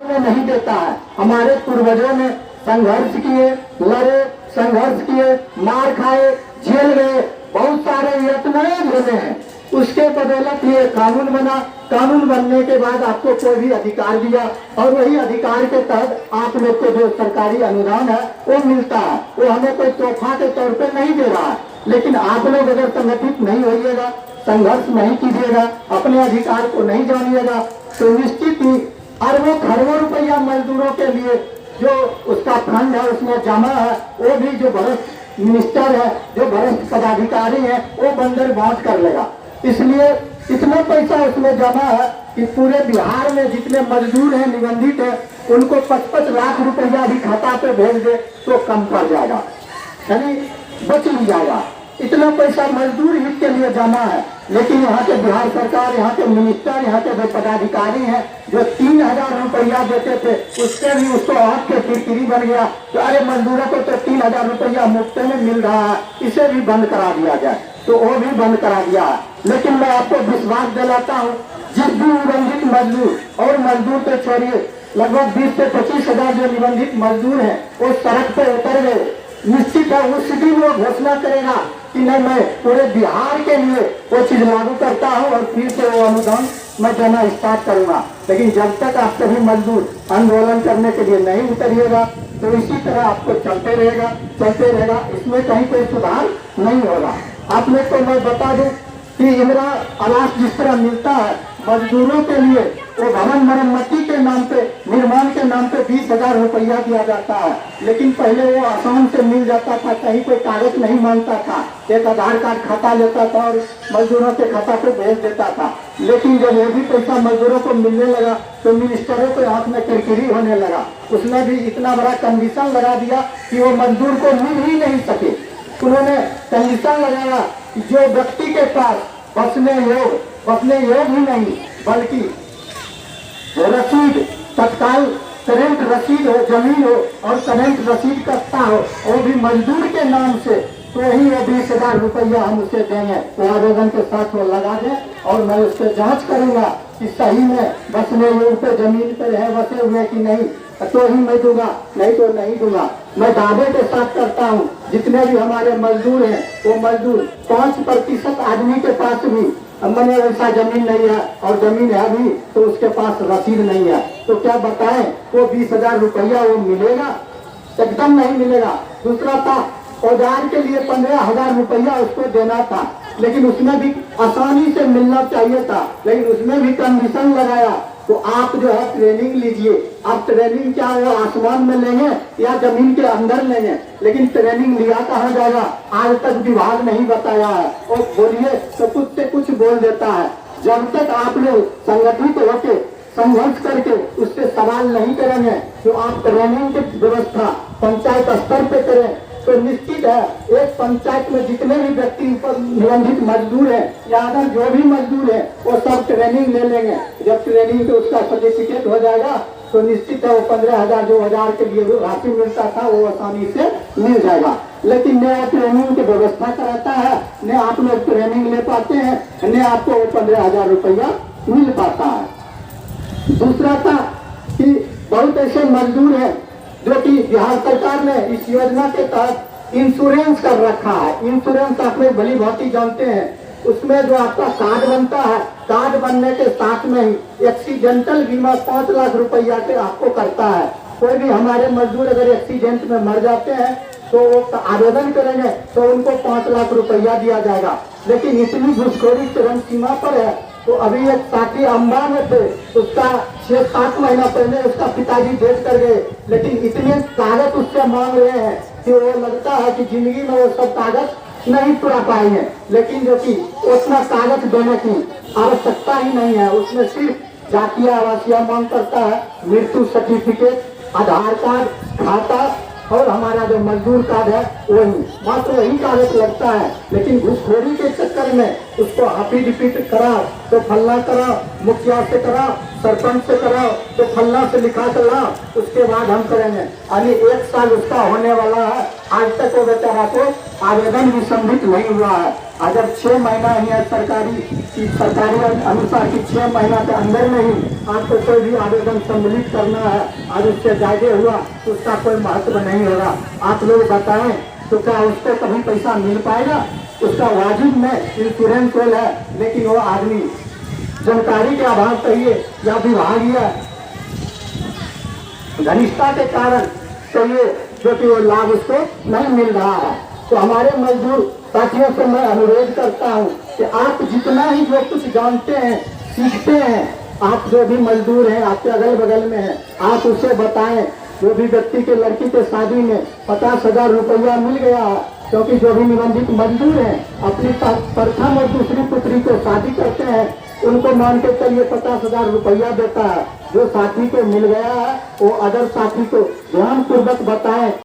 में नहीं देता है। हमारे पूर्वजों ने संघर्ष किए, लड़े, संघर्ष किए, मार खाए, जेल गए, बहुत सारे यत्न झेले हैं। उसके बदौलत ये कानून बना। कानून बनने के बाद आपको कोई भी अधिकार दिया और वही अधिकार के तहत आप लोग को जो सरकारी अनुदान है वो मिलता है। वो हमें कोई तोहफा के तौर पे नहीं दे रहा है। लेकिन आप लोग अगर संगठित नहीं होइएगा, संघर्ष नहीं कीजिएगा, अपने अधिकार को नहीं जानिएगा, तो निश्चित ही अरबों खरबों रुपया मजदूरों के लिए जो उसका फंड है उसमें जमा है, वो भी जो भ्रष्ट मिनिस्टर है, जो भ्रष्ट पदाधिकारी है, वो बंदर बांट कर लेगा। इसलिए इतना पैसा उसमें जमा है कि पूरे बिहार में जितने मजदूर हैं, निबंधित हैं, उनको 55 लाख रुपया भी खाता पे भेज दे तो कम पड़ जाएगा, यानी बच ही जाएगा। इतना पैसा मजदूर हित के लिए जमा है। लेकिन यहाँ के बिहार सरकार, यहाँ के मिनिस्टर, यहाँ के जो पदाधिकारी हैं, जो 3000 रुपया देते थे, उससे भी उसको आँख के किरकिरी बन गया। तो अरे मजदूरों को तो 3000 रुपया मुफ्त में मिल रहा है, इसे भी बंद करा दिया जाए, तो वो भी बंद करा दिया है। लेकिन मैं आपको विश्वास दिलाता हूँ, जिस भी निबंधित मजदूर, और मजदूर तो छोड़िए, लगभग 20 से 25 हजार जो निबंधित मजदूर हैं वो सड़क पे उतर गए। निश्चित है उस दिन वो घोषणा करेगा कि नहीं, मैं पूरे बिहार के लिए वो चीज लागू करता हूँ और फिर से वो अनुदान मैं देना स्टार्ट करूंगा। लेकिन जब तक आप सभी मजदूर आंदोलन करने के लिए नहीं उतरिएगा तो इसी तरह आपको चलते रहेगा। इसमें कहीं कोई सुधार नहीं होगा। आप लोग को मैं बता दूं कि इंदिरा आवास जिस तरह मिलता है मजदूरों के लिए, वो भवन मरम्मती के नाम पे, निर्माण के नाम पे 20,000 रुपया दिया जाता है। लेकिन पहले वो आसान से मिल जाता था, कहीं कोई कागज नहीं मांगता था, एक आधार कार्ड खाता लेता था और मजदूरों के खाता पे भेज देता था। लेकिन जब वो भी पैसा मजदूरों को मिलने लगा तो मिनिस्टरों के हाथ में किरकिरी होने लगा। उसने भी इतना बड़ा कंडीशन लगा दिया कि वो मजदूर को मिल ही नहीं सके। उन्होंने कंडीशन लगाया कि जो व्यक्ति के पास बसने योग ही नहीं, बल्कि रसीद, तत्काल करंट रसीद हो, जमीन हो और करंट रसीद करता हो, वो भी मजदूर के नाम से, तो वही वो 20,000 रुपया हम उसे देंगे। वो आवेदन के साथ वो लगा दें और मैं उससे जांच करूंगा कि सही में बसने योग पे, जमीन पर है बसे हुए कि नहीं, तो ही मैं दूंगा, नहीं तो नहीं दूंगा। मैं दावे के साथ करता हूँ, जितने भी हमारे मजदूर हैं वो मजदूर 5% आदमी के पास भी मैंने वैसा जमीन नहीं है, और जमीन है भी तो उसके पास रसीद नहीं है। तो क्या बताएं, वो 20,000 रुपया वो मिलेगा? एकदम नहीं मिलेगा। दूसरा था औजार के लिए 15,000 रुपया उसको देना था, लेकिन उसमें भी आसानी से मिलना चाहिए था, लेकिन उसमें भी कंडीशन लगाया। तो आप जो है ट्रेनिंग लीजिए। आप ट्रेनिंग क्या वो आसमान में लेंगे या जमीन के अंदर लेंगे, लेकिन ट्रेनिंग लिया कहाँ जाएगा, आज तक विभाग नहीं बताया है। और बोलिए तो कुछ से कुछ बोल देता है। जब तक आप लोग संगठित होके संघर्ष करके उससे सवाल नहीं करेंगे तो आप ट्रेनिंग की व्यवस्था पंचायत स्तर पे करें तो निश्चित है एक पंचायत में जितने भी व्यक्ति निबंधित मजदूर है या अगर जो भी मजदूर है वो सब ट्रेनिंग ले लेंगे। जब ट्रेनिंग पे उसका सर्टिफिकेट हो जाएगा तो निश्चित है वो 15,000 जो हजार के लिए राशि मिलता था वो आसानी से मिल जाएगा। लेकिन न ट्रेनिंग की व्यवस्था कराता है, न आप लोग ट्रेनिंग ले पाते हैं, न आपको 15,000 रुपया मिल पाता है। दूसरा था कि बहुत ऐसे मजदूर हैं जो कि बिहार सरकार ने इस योजना के तहत इंश्योरेंस कर रखा है। इंश्योरेंस आप लोग भली भांति जानते हैं, उसमें जो आपका कार्ड बनता है, कार्ड बनने के साथ में ही एक्सीडेंटल बीमा 5 लाख रुपया के आपको करता है। कोई भी हमारे मजदूर अगर एक्सीडेंट में मर जाते हैं तो वो आवेदन करेंगे तो उनको 5 लाख रुपया दिया जाएगा। लेकिन इतनी घुसखोरी चरम सीमा पर है। तो अभी एक साथी अम्बा में थे, उसका 6-7 महीना पहले उसका पिताजी डेथ कर गए, लेकिन इतने कागज उससे मांग रहे हैं कि वो लगता है कि जिंदगी में वो सब कागज नहीं पूरा पाएंगे। लेकिन जो कि उतना कागज देने की आवश्यकता ही नहीं है, उसमें सिर्फ जातीय आवासीय मांग करता है, मृत्यु सर्टिफिकेट, आधार कार्ड, खाता और हमारा जो मजदूर कार्ड है वही, मात्र वही कागज लगता है। लेकिन घुसखोरी के चक्कर में उसको एफिडेविट करा तो फल्ला करा, मुखिया से करा, सरपंच से करा तो फल्ला से लिखा चला, उसके बाद हम करेंगे। यानी 1 साल उसका होने वाला है, आज तक वो बेचारा को आवेदन भी सम्मिलित नहीं हुआ है। अगर 6 महीना ही है सरकारी अनुसार की 6 महीना के अंदर में ही आपको कोई भी आवेदन सम्मिलित करना है और उससे ज्यादा हुआ तो उसका कोई महत्व नहीं होगा। आप लोग बताएं तो क्या उसको कभी पैसा मिल पाएगा? उसका वाजिब में इंश्योरेंस है, लेकिन वो आदमी जानकारी के अभाव कहिए या विभागीय घनिष्ठता के कारण कहिए जो कि वो लाभ उसको नहीं मिल रहा है। तो हमारे मजदूर साथियों से मैं अनुरोध करता हूँ कि आप जितना ही जो कुछ जानते हैं सीखते हैं, आप जो भी मजदूर हैं आपके अगल बगल में हैं, आप उसे बताएं। जो भी व्यक्ति के लड़की के शादी में 50,000 रुपया मिल गया है, क्योंकि जो भी निबंधित मजदूर हैं अपनी प्रथम और दूसरी पुत्री को शादी करते हैं, उनको मान के चलिए 50,000 रुपया देता है। जो साथी को मिल गया है वो अदर साथी को ध्यान पूर्वक बताएं।